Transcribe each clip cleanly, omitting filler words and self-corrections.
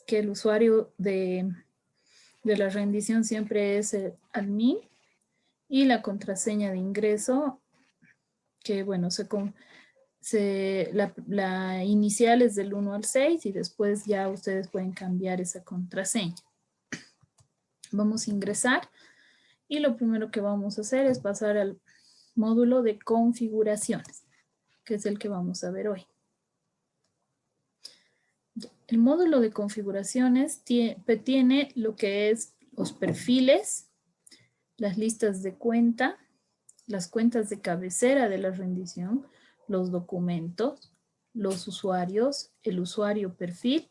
que el usuario de la rendición siempre es el admin y la contraseña de ingreso, que bueno, la inicial es del 1 al 6 y después ya ustedes pueden cambiar esa contraseña. Vamos a ingresar y lo primero que vamos a hacer es pasar al módulo de configuraciones, que es el que vamos a ver hoy. El módulo de configuraciones tiene lo que es los perfiles, las listas de cuenta, las cuentas de cabecera de la rendición, los documentos, los usuarios, el usuario perfil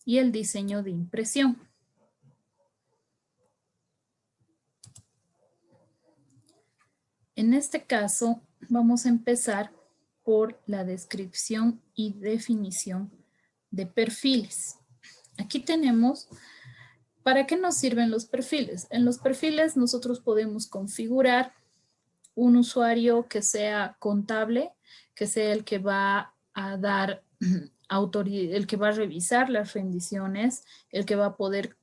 y el diseño de impresión. En este caso, vamos a empezar por la descripción y definición de perfiles. Aquí tenemos, ¿para qué nos sirven los perfiles? En los perfiles nosotros podemos configurar un usuario que sea contable, que sea el que va a dar el que va a revisar las rendiciones, el que va a poder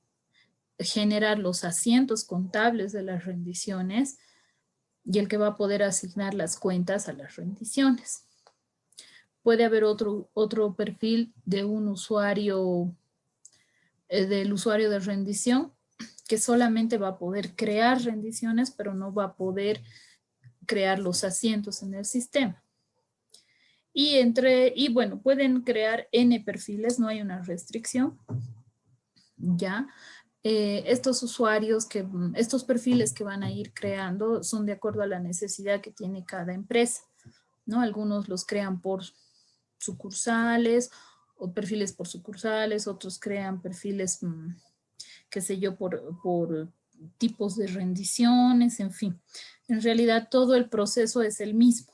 generar los asientos contables de las rendiciones y el que va a poder asignar las cuentas a las rendiciones. Puede haber otro perfil de un usuario, del usuario de rendición, que solamente va a poder crear rendiciones, pero no va a poder crear los asientos en el sistema. Y bueno, pueden crear N perfiles, no hay una restricción. Ya, estos usuarios, estos perfiles que van a ir creando son de acuerdo a la necesidad que tiene cada empresa, ¿no? Algunos los crean por sucursales o perfiles por sucursales, otros crean perfiles, qué sé yo, por tipos de rendiciones, en fin. En realidad todo el proceso es el mismo.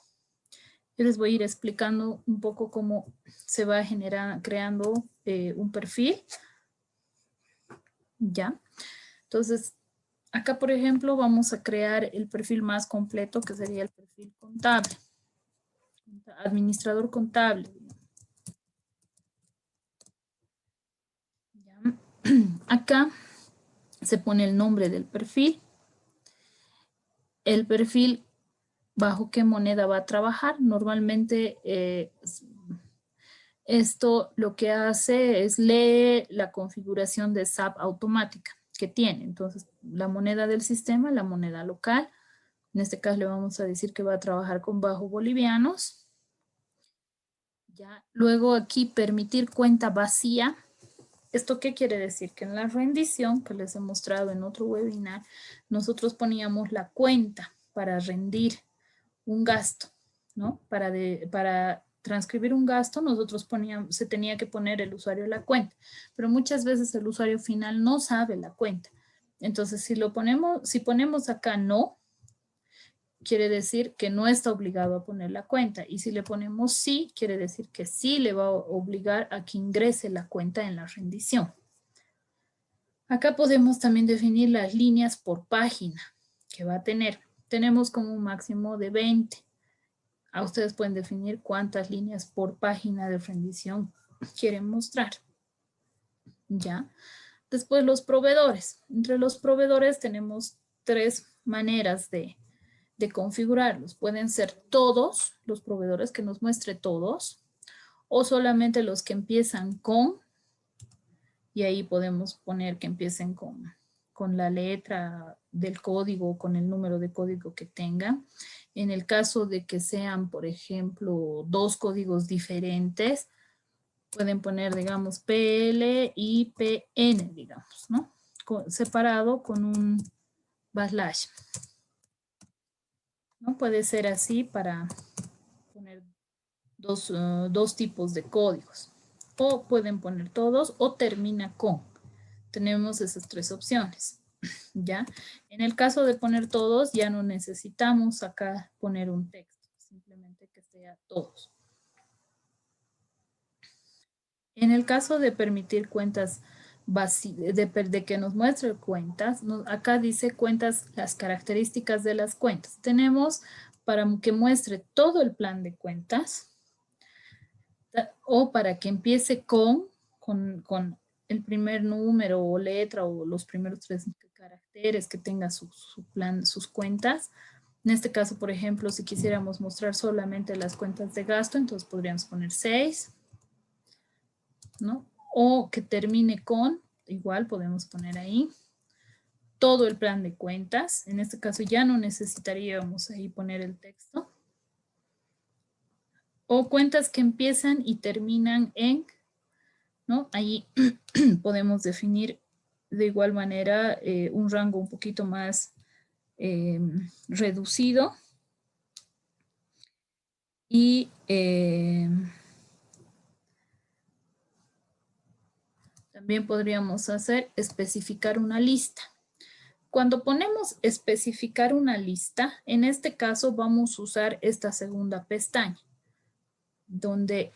Yo les voy a ir explicando un poco cómo se va creando un perfil. Ya. Entonces, acá, por ejemplo, vamos a crear el perfil más completo, que sería el perfil contable. Administrador contable. Ya. Acá se pone el nombre del perfil. El perfil, bajo qué moneda va a trabajar. Normalmente esto lo que hace es lee la configuración de SAP automática que tiene. Entonces, la moneda del sistema, la moneda local. En este caso le vamos a decir que va a trabajar con bajo bolivianos. Ya. Luego aquí permitir cuenta vacía. ¿Esto qué quiere decir? Que en la rendición que les he mostrado en otro webinar, nosotros poníamos la cuenta para rendir un gasto, ¿no? Para transcribir un gasto, nosotros se tenía que poner el usuario de la cuenta, pero muchas veces el usuario final no sabe la cuenta. Entonces, si ponemos acá no, quiere decir que no está obligado a poner la cuenta. Y si le ponemos sí, quiere decir que sí le va a obligar a que ingrese la cuenta en la rendición. Acá podemos también definir las líneas por página que va a tener. Tenemos como un máximo de 20. A ustedes pueden definir cuántas líneas por página de rendición quieren mostrar. ¿Ya? Después los proveedores. Entre los proveedores tenemos 3 maneras de configurarlos. Pueden ser todos los proveedores, que nos muestre todos, o solamente los que empiezan con, y ahí podemos poner que empiecen con la letra del código, con el número de código que tengan. En el caso de que sean, por ejemplo, 2 códigos diferentes, pueden poner, digamos, PL y PN, digamos, ¿no? Separado con un baslash. ¿No? Puede ser así para poner dos tipos de códigos. O pueden poner todos o termina con. Tenemos esas 3 opciones. ¿Ya? En el caso de poner todos, ya no necesitamos acá poner un texto. Simplemente que sea todos. En el caso de permitir cuentas de que nos muestre cuentas, acá dice cuentas, las características de las cuentas. Tenemos para que muestre todo el plan de cuentas o para que empiece con el primer número o letra o los primeros 3 caracteres que tenga su plan, sus cuentas. En este caso, por ejemplo, si quisiéramos mostrar solamente las cuentas de gasto, entonces podríamos poner 6, ¿no? O que termine con, igual podemos poner ahí, todo el plan de cuentas. En este caso ya no necesitaríamos ahí poner el texto. O cuentas que empiezan y terminan en, ¿no? Ahí podemos definir de igual manera un rango un poquito más reducido. Y también podríamos hacer especificar una lista. Cuando ponemos especificar una lista, en este caso vamos a usar esta segunda pestaña, donde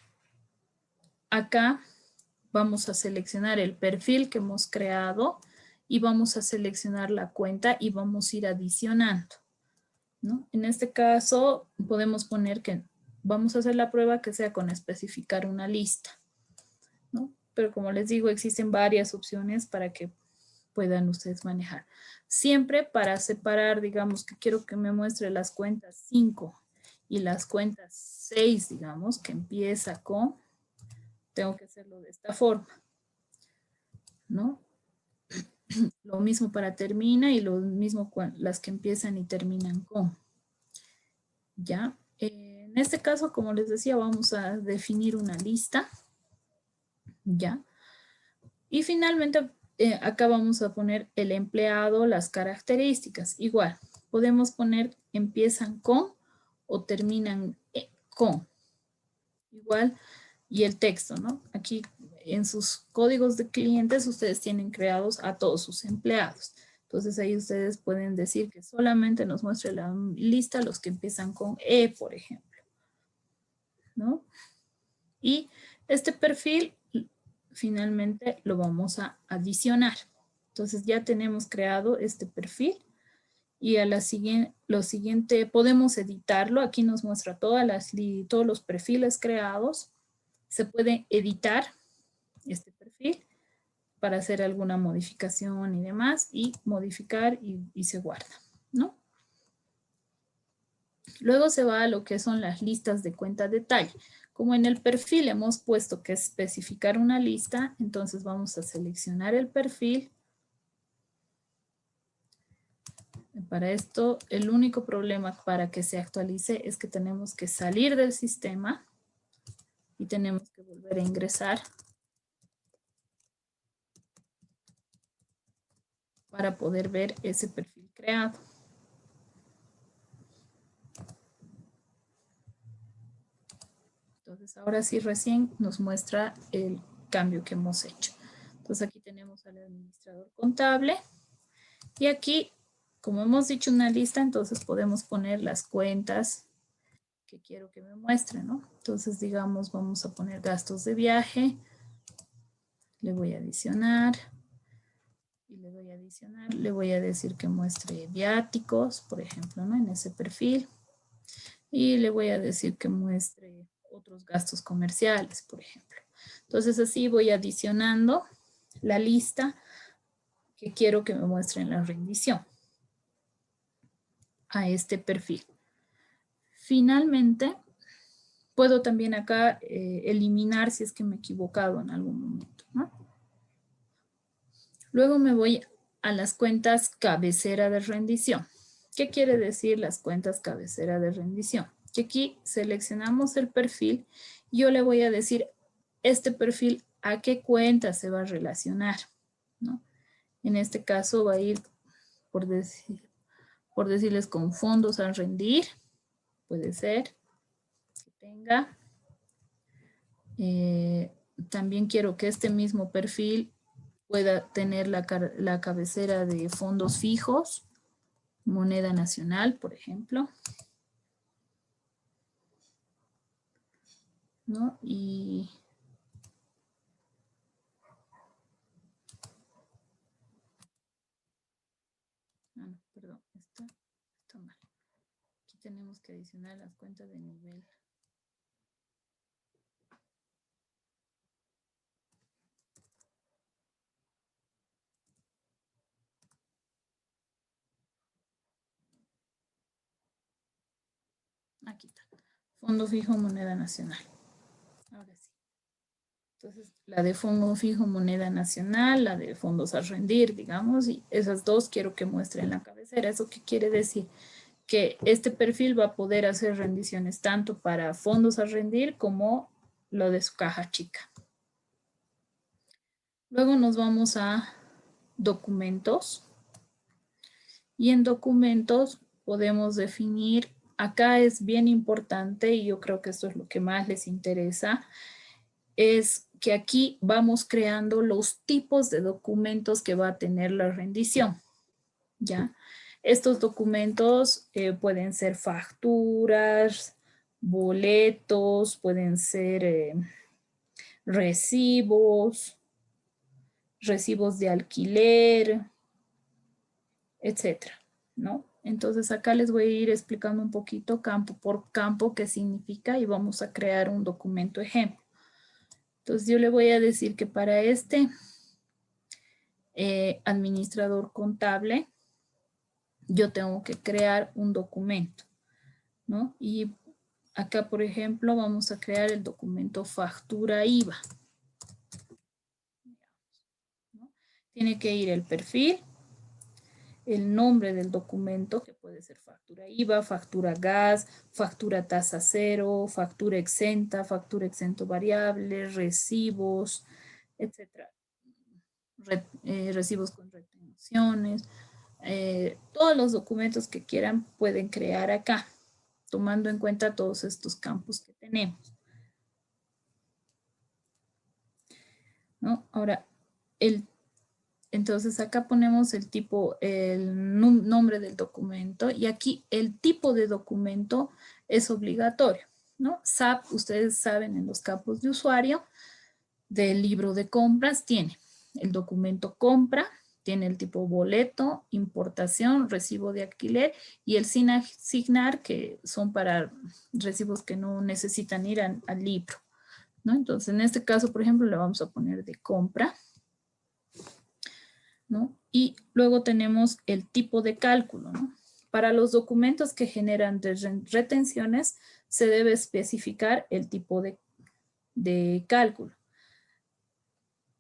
acá vamos a seleccionar el perfil que hemos creado y vamos a seleccionar la cuenta y vamos a ir adicionando, ¿no? En este caso podemos poner que vamos a hacer la prueba que sea con especificar una lista, ¿no? Pero como les digo, existen varias opciones para que puedan ustedes manejar. Siempre para separar, digamos que quiero que me muestre las cuentas 5 y las cuentas 6, digamos, que empieza con, tengo que hacerlo de esta forma, ¿no? Lo mismo para termina y lo mismo las que empiezan y terminan con. ¿Ya? En este caso, como les decía, vamos a definir una lista. ¿Ya? Y finalmente, acá vamos a poner el empleado, las características. Igual, podemos poner empiezan con o terminan con. Igual, y el texto, ¿no? Aquí en sus códigos de clientes ustedes tienen creados a todos sus empleados. Entonces ahí ustedes pueden decir que solamente nos muestre la lista los que empiezan con E, por ejemplo, ¿no? Y este perfil finalmente lo vamos a adicionar. Entonces ya tenemos creado este perfil y a lo siguiente podemos editarlo. Aquí nos muestra todos los perfiles creados. Se puede editar este perfil para hacer alguna modificación y demás y modificar y se guarda, ¿no? Luego se va a lo que son las listas de cuenta detalle. Como en el perfil hemos puesto que especificar una lista, entonces vamos a seleccionar el perfil. Para esto, el único problema para que se actualice es que tenemos que salir del sistema y tenemos que volver a ingresar para poder ver ese perfil creado. Entonces, ahora sí recién nos muestra el cambio que hemos hecho. Entonces, aquí tenemos al administrador contable y aquí, como hemos dicho una lista, entonces podemos poner las cuentas que quiero que me muestre, ¿no? Entonces, digamos, vamos a poner gastos de viaje, le voy a adicionar y le voy a adicionar, le voy a decir que muestre viáticos, por ejemplo, ¿no? En ese perfil y le voy a decir que muestre otros gastos comerciales, por ejemplo. Entonces así voy adicionando la lista que quiero que me muestre en la rendición a este perfil. Finalmente, puedo también acá eliminar si es que me he equivocado en algún momento, ¿no? Luego me voy a las cuentas cabecera de rendición. ¿Qué quiere decir las cuentas cabecera de rendición? Que aquí seleccionamos el perfil y yo le voy a decir este perfil a qué cuenta se va a relacionar, ¿no? En este caso va a ir, por decirles, con fondos a rendir, puede ser que tenga. También quiero que este mismo perfil pueda tener la cabecera de fondos fijos, moneda nacional, por ejemplo, ¿no? Y no, perdón, está mal. Aquí tenemos que adicionar las cuentas de nivel. Aquí está. Fondo fijo, moneda nacional. Ahora sí. Entonces, la de fondo fijo, moneda nacional, la de fondos a rendir, digamos, y esas dos quiero que muestren la cabecera. ¿Eso qué quiere decir? Que este perfil va a poder hacer rendiciones tanto para fondos a rendir como lo de su caja chica. Luego nos vamos a documentos. Y en documentos podemos definir, acá es bien importante y yo creo que esto es lo que más les interesa, es que aquí vamos creando los tipos de documentos que va a tener la rendición, ¿ya? Estos documentos pueden ser facturas, boletos, pueden ser recibos de alquiler, etcétera, ¿no? Entonces acá les voy a ir explicando un poquito campo por campo qué significa y vamos a crear un documento ejemplo. Entonces yo le voy a decir que para este administrador contable yo tengo que crear un documento, ¿no? Y acá, por ejemplo, vamos a crear el documento factura IVA, ¿no? Tiene que ir el perfil, el nombre del documento, que puede ser factura IVA, factura gas, factura tasa cero, factura exento variable, recibos, etcétera. Recibos con retenciones. Todos los documentos que quieran pueden crear acá, tomando en cuenta todos estos campos que tenemos, ¿no? Ahora, entonces acá ponemos el tipo, el nombre del documento y aquí el tipo de documento es obligatorio, ¿no? SAP, ustedes saben en los campos de usuario del libro de compras tiene el documento compra, tiene el tipo boleto, importación, recibo de alquiler y el sin asignar, que son para recibos que no necesitan ir al libro, ¿no? Entonces en este caso, por ejemplo, le vamos a poner de compra, ¿no? Y luego tenemos el tipo de cálculo, ¿no? Para los documentos que generan retenciones, se debe especificar el tipo de cálculo.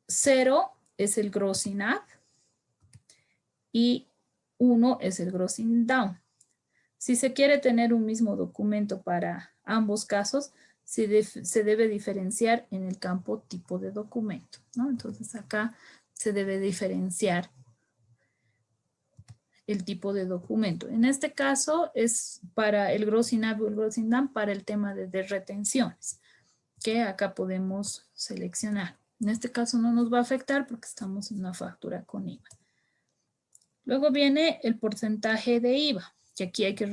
0 es el grossing up y 1 es el grossing down. Si se quiere tener un mismo documento para ambos casos, se debe diferenciar en el campo tipo de documento, ¿no? Entonces acá se debe diferenciar el tipo de documento. En este caso es para el grossing up o el grossing down para el tema de retenciones, que acá podemos seleccionar. En este caso no nos va a afectar porque estamos en una factura con IVA. Luego viene el porcentaje de IVA, que aquí hay que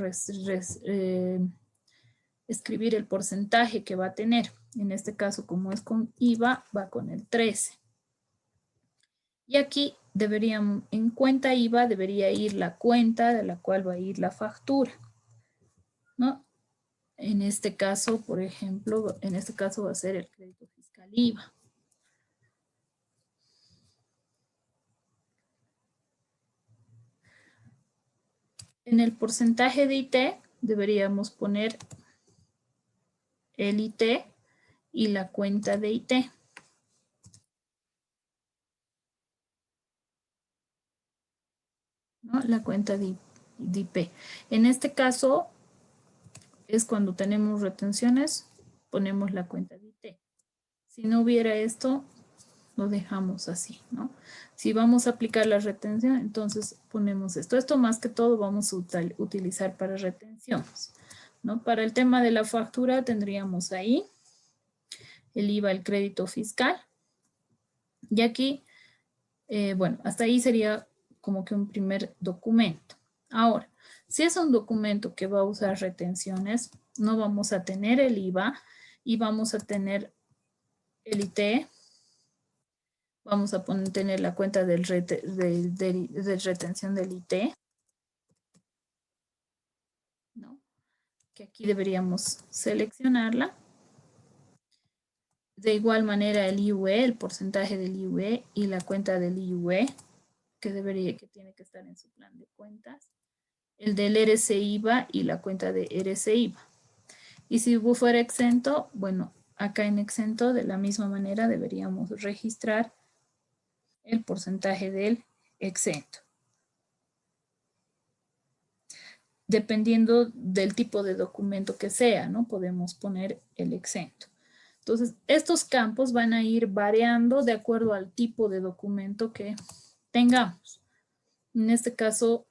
escribir el porcentaje que va a tener. En este caso, como es con IVA, va con el 13. Y aquí deberían, en cuenta IVA, debería ir la cuenta de la cual va a ir la factura, ¿no? En este caso, por ejemplo, en este caso va a ser el crédito fiscal IVA. En el porcentaje de IT deberíamos poner el IT y la cuenta de IT. ¿No? La cuenta de IP. En este caso es cuando tenemos retenciones, ponemos la cuenta de IT. Si no hubiera esto, lo dejamos así, ¿no? Si vamos a aplicar la retención, entonces ponemos esto. Esto más que todo vamos a utilizar para retenciones, ¿no? Para el tema de la factura tendríamos ahí el IVA, el crédito fiscal. Y aquí, bueno, hasta ahí sería como que un primer documento. Ahora, si es un documento que va a usar retenciones, no vamos a tener el IVA y vamos a tener el IT. Vamos a tener la cuenta de retención del IT, ¿no? Que aquí deberíamos seleccionarla. De igual manera el IUE, el porcentaje del IUE y la cuenta del IUE, que tiene que estar en su plan de cuentas. El del RCIVA y la cuenta de RCIVA. Y si fuera exento, bueno, acá en exento de la misma manera deberíamos registrar el porcentaje del exento. Dependiendo del tipo de documento que sea, ¿no? Podemos poner el exento. Entonces, estos campos van a ir variando de acuerdo al tipo de documento que tengamos. En este caso,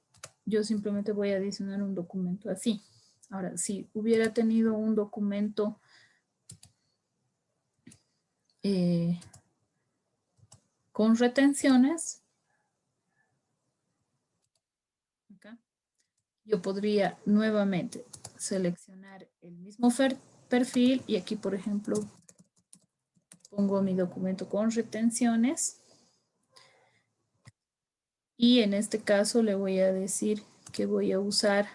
yo simplemente voy a adicionar un documento así. Ahora, si hubiera tenido un documento con retenciones, acá, yo podría nuevamente seleccionar el mismo perfil y aquí, por ejemplo, pongo mi documento con retenciones y en este caso le voy a decir que voy a usar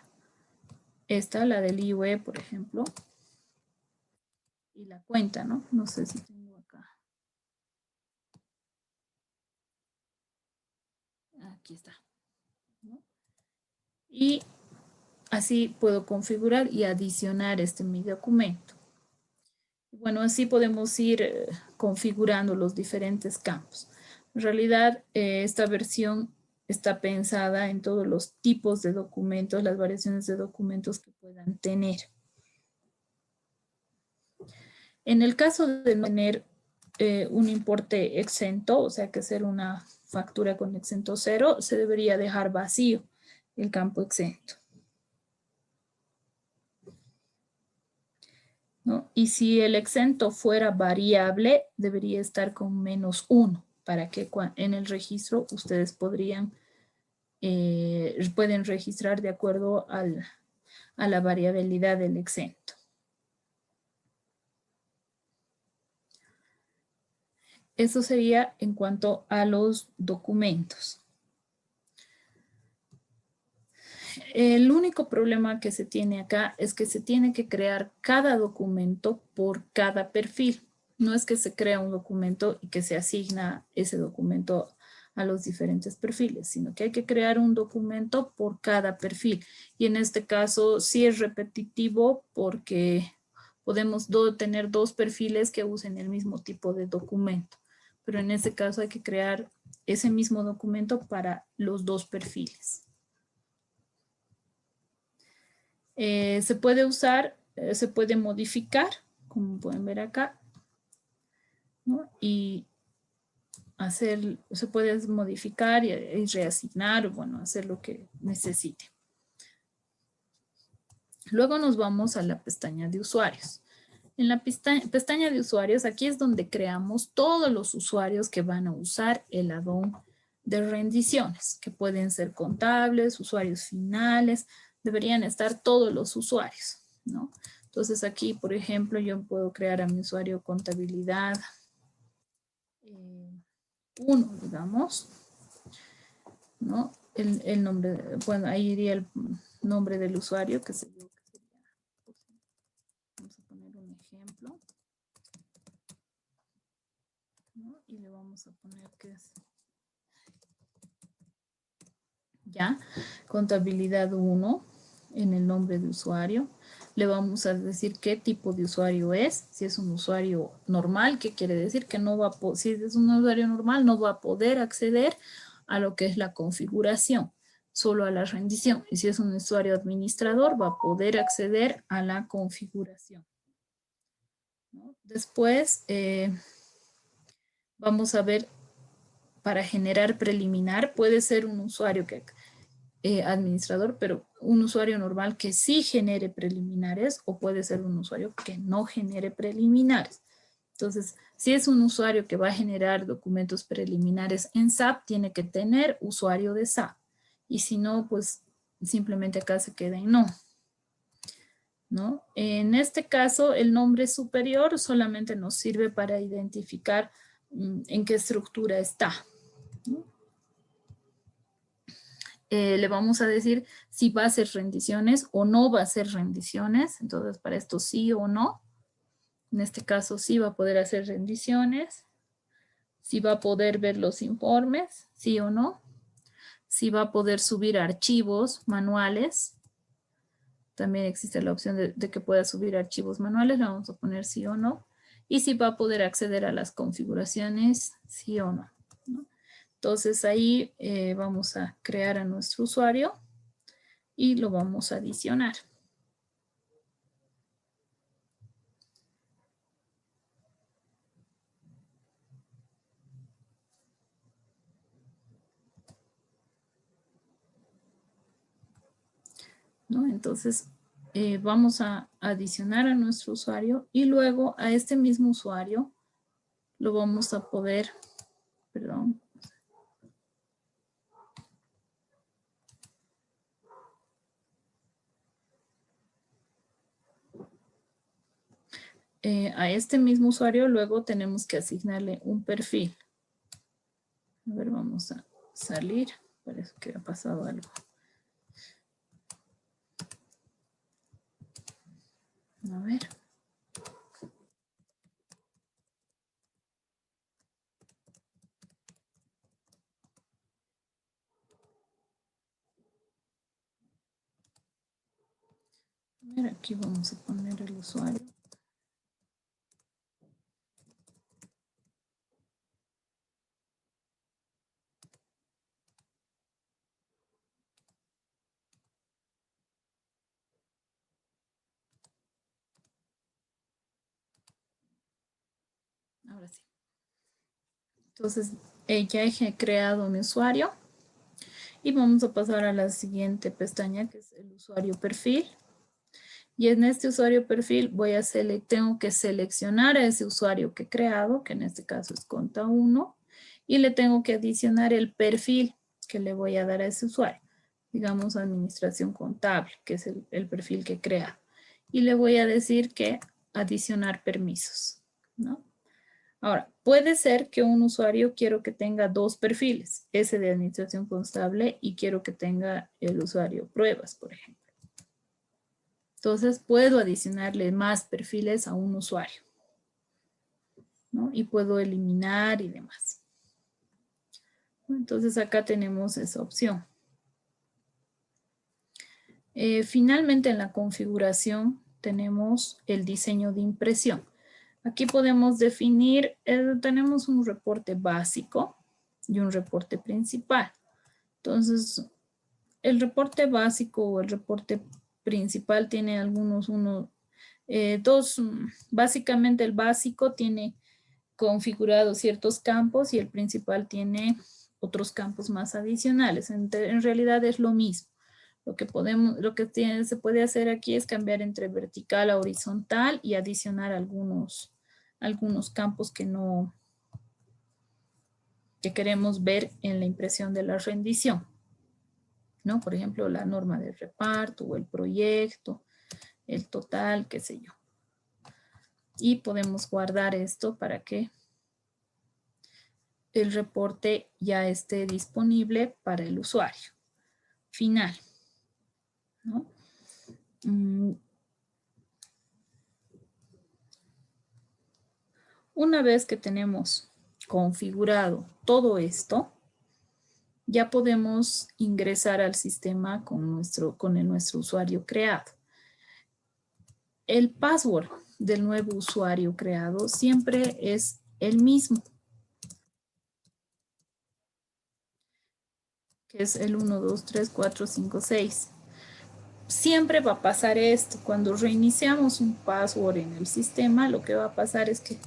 esta, la del IUE, por ejemplo, y la cuenta, ¿no? No sé si tengo acá. Aquí está, ¿no? Y así puedo configurar y adicionar mi documento. Bueno, así podemos ir configurando los diferentes campos. En realidad, esta versión está pensada en todos los tipos de documentos, las variaciones de documentos que puedan tener. En el caso de no tener un importe exento, o sea que hacer una factura con exento cero, se debería dejar vacío el campo exento, ¿no? Y si el exento fuera variable, debería estar con -1 para que en el registro ustedes pueden registrar de acuerdo a la variabilidad del exento. Eso sería en cuanto a los documentos. El único problema que se tiene acá es que se tiene que crear cada documento por cada perfil. No es que se crea un documento y que se asigna ese documento a los diferentes perfiles, sino que hay que crear un documento por cada perfil. Y en este caso sí es repetitivo porque podemos tener dos perfiles que usen el mismo tipo de documento. Pero en este caso hay que crear ese mismo documento para los dos perfiles. Se puede usar, se puede modificar, como pueden ver acá, ¿no? Y se puede modificar y reasignar, bueno, hacer lo que necesite. Luego nos vamos a la pestaña de usuarios. En la pestaña de usuarios, aquí es donde creamos todos los usuarios que van a usar el add-on de rendiciones, que pueden ser contables, usuarios finales, deberían estar todos los usuarios, ¿no? Entonces aquí, por ejemplo, yo puedo crear a mi usuario contabilidad 1, digamos, ¿no? El nombre, bueno, ahí iría el nombre del usuario, que se yo, que sería, vamos a poner un ejemplo, ¿no? Y le vamos a poner que es ya, contabilidad 1 en el nombre de usuario. Le vamos a decir qué tipo de usuario es. Si es un usuario normal, ¿qué quiere decir? Que no va a si es un usuario normal, no va a poder acceder a lo que es la configuración, solo a la rendición. Y si es un usuario administrador, va a poder acceder a la configuración, ¿no? Después, vamos a ver, para generar preliminar, puede ser un usuario que administrador, pero un usuario normal que sí genere preliminares o puede ser un usuario que no genere preliminares. Entonces, si es un usuario que va a generar documentos preliminares en SAP, tiene que tener usuario de SAP. Y si no, pues simplemente acá se queda en no, ¿no? En este caso, el nombre superior solamente nos sirve para identificar en qué estructura está, ¿no? Le vamos a decir si va a hacer rendiciones o no va a hacer rendiciones. Entonces, para esto sí o no. En este caso sí va a poder hacer rendiciones. Si va a poder ver los informes, sí o no. Si va a poder subir archivos manuales. También existe la opción de que pueda subir archivos manuales, le vamos a poner sí o no. Y si va a poder acceder a las configuraciones, sí o no, ¿no? Entonces ahí vamos a crear a nuestro usuario y lo vamos a adicionar. ¿No? Entonces vamos a adicionar a nuestro usuario y luego a este mismo usuario lo vamos a poder, perdón, a este mismo usuario luego tenemos que asignarle un perfil. A ver, vamos a salir, parece que ha pasado algo. A ver. A ver, aquí vamos a poner el usuario. Ahora sí. Entonces, ya he creado mi usuario y vamos a pasar a la siguiente pestaña que es el usuario perfil. Y en este usuario perfil tengo que seleccionar a ese usuario que he creado, que en este caso es Conta 1, y le tengo que adicionar el perfil que le voy a dar a ese usuario. Digamos administración contable, que es el perfil que he creado. Y le voy a decir que adicionar permisos, ¿no? Ahora, puede ser que un usuario quiero que tenga dos perfiles, ese de administración contable y quiero que tenga el usuario pruebas, por ejemplo. Entonces puedo adicionarle más perfiles a un usuario, ¿no? Y puedo eliminar y demás. Entonces acá tenemos esa opción. Finalmente en la configuración tenemos el diseño de impresión. Aquí podemos definir, tenemos un reporte básico y un reporte principal. Entonces, el reporte básico o el reporte principal tiene básicamente el básico tiene configurados ciertos campos y el principal tiene otros campos más adicionales. En realidad es lo mismo. Se puede hacer aquí es cambiar entre vertical a horizontal y adicionar algunos campos que queremos ver en la impresión de la rendición, ¿no? Por ejemplo, la norma de reparto o el proyecto, el total, qué sé yo. Y podemos guardar esto para que el reporte ya esté disponible para el usuario final, ¿no? Una vez que tenemos configurado todo esto, ya podemos ingresar al sistema con nuestro usuario creado. El password del nuevo usuario creado siempre es el mismo, que es el 1, 2, 3, 4, 5, 6. Siempre va a pasar esto. Cuando reiniciamos un password en el sistema, lo que va a pasar es que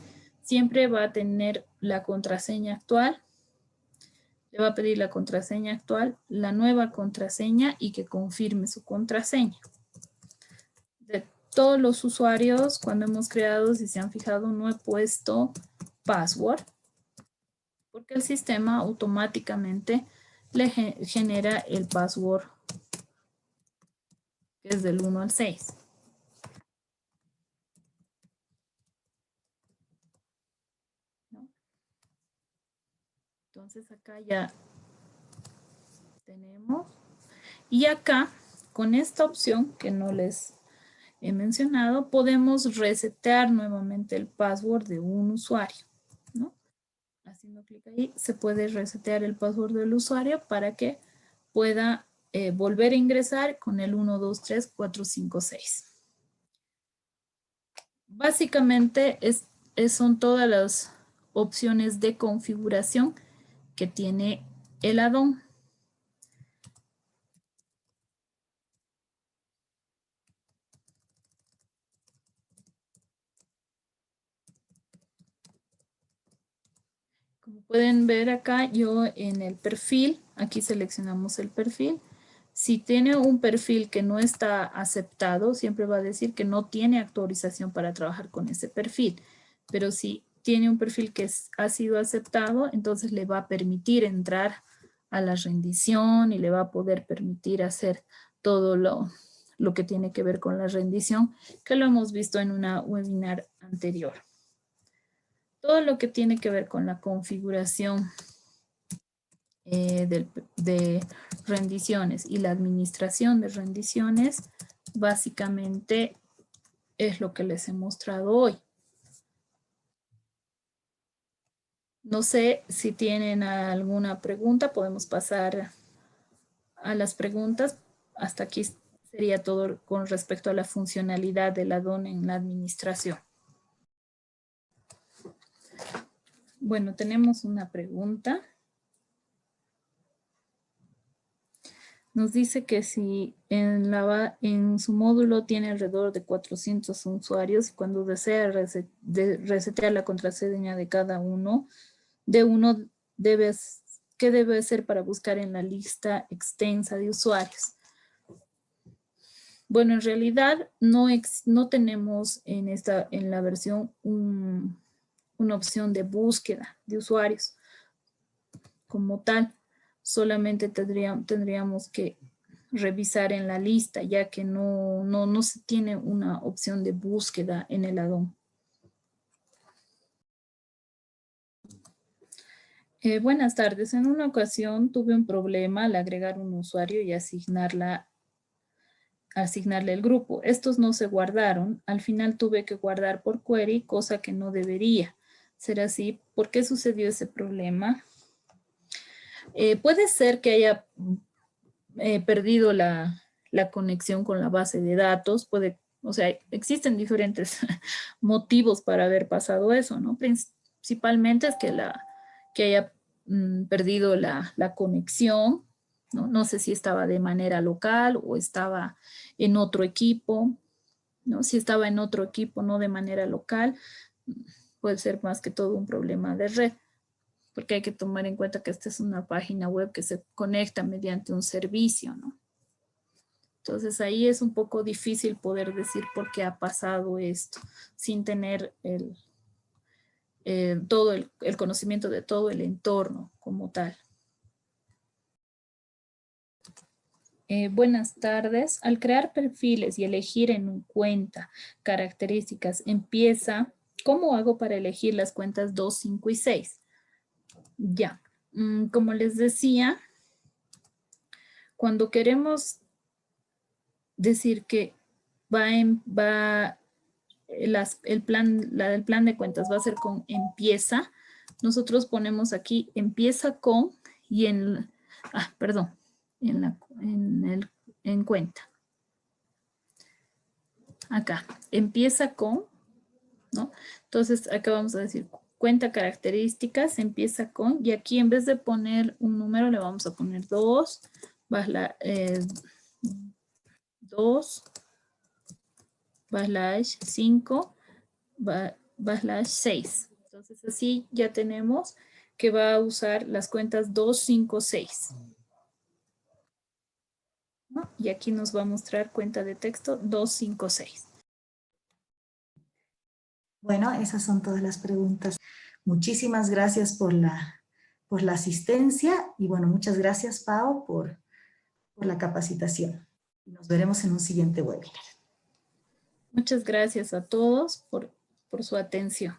siempre va a tener la contraseña actual. Le va a pedir la contraseña actual, la nueva contraseña y que confirme su contraseña. De todos los usuarios, cuando hemos creado, si se han fijado, no he puesto password, porque el sistema automáticamente le genera el password, que es del 1 al 6. ¿No? Entonces acá ya tenemos. Y acá, con esta opción que no les he mencionado, podemos resetear nuevamente el password de un usuario, ¿no? Haciendo clic ahí, se puede resetear el password del usuario para que pueda volver a ingresar con el 1, 2, 3, 4, 5, 6. Básicamente son todas las opciones de configuración que tiene el add-on. Como pueden ver acá, yo en el perfil, aquí seleccionamos el perfil. Si tiene un perfil que no está aceptado, siempre va a decir que no tiene autorización para trabajar con ese perfil. Pero si tiene un perfil que ha sido aceptado, entonces le va a permitir entrar a la rendición y le va a poder permitir hacer todo lo que tiene que ver con la rendición, que lo hemos visto en una webinar anterior. Todo lo que tiene que ver con la configuración de rendiciones y la administración de rendiciones, básicamente es lo que les he mostrado hoy. No sé si tienen alguna pregunta, podemos pasar a las preguntas. Hasta aquí sería todo con respecto a la funcionalidad del add-on en la administración. Bueno, tenemos una pregunta. Nos dice que si en su módulo tiene alrededor de 400 usuarios, cuando desea resetear la contraseña de cada uno, ¿qué debe hacer para buscar en la lista extensa de usuarios? Bueno, en realidad no tenemos en la versión una opción de búsqueda de usuarios como tal. Solamente tendríamos que revisar en la lista, ya que no se tiene una opción de búsqueda en el add-on. Buenas tardes. En una ocasión tuve un problema al agregar un usuario y asignarle el grupo. Estos no se guardaron. Al final tuve que guardar por query, cosa que no debería ser así. ¿Por qué sucedió ese problema? Puede ser que haya perdido la conexión con la base de datos. O sea, existen diferentes motivos para haber pasado eso, ¿no? Principalmente es que haya perdido la conexión, ¿no? No sé si estaba de manera local o estaba en otro equipo, ¿no? Si estaba en otro equipo, no de manera local, puede ser más que todo un problema de red, porque hay que tomar en cuenta que esta es una página web que se conecta mediante un servicio, ¿no? Entonces ahí es un poco difícil poder decir por qué ha pasado esto sin tener todo el conocimiento de todo el entorno como tal. Buenas tardes. Al crear perfiles y elegir en un cuenta características, ¿cómo hago para elegir las cuentas 2, 5 y 6? Ya, como les decía, cuando queremos decir que el plan de cuentas va a ser con empieza, nosotros ponemos aquí empieza con y en cuenta. Acá, empieza con, ¿no? Entonces acá vamos a decir cuenta características, empieza con, y aquí en vez de poner un número le vamos a poner 2, 2, /5, /6. Entonces así ya tenemos que va a usar las cuentas 2, 5, 6. ¿No? Y aquí nos va a mostrar cuenta de texto 2, 5, 6. Bueno, esas son todas las preguntas. Muchísimas gracias por la asistencia y bueno, muchas gracias Pau por la capacitación. Nos veremos en un siguiente webinar. Muchas gracias a todos por su atención.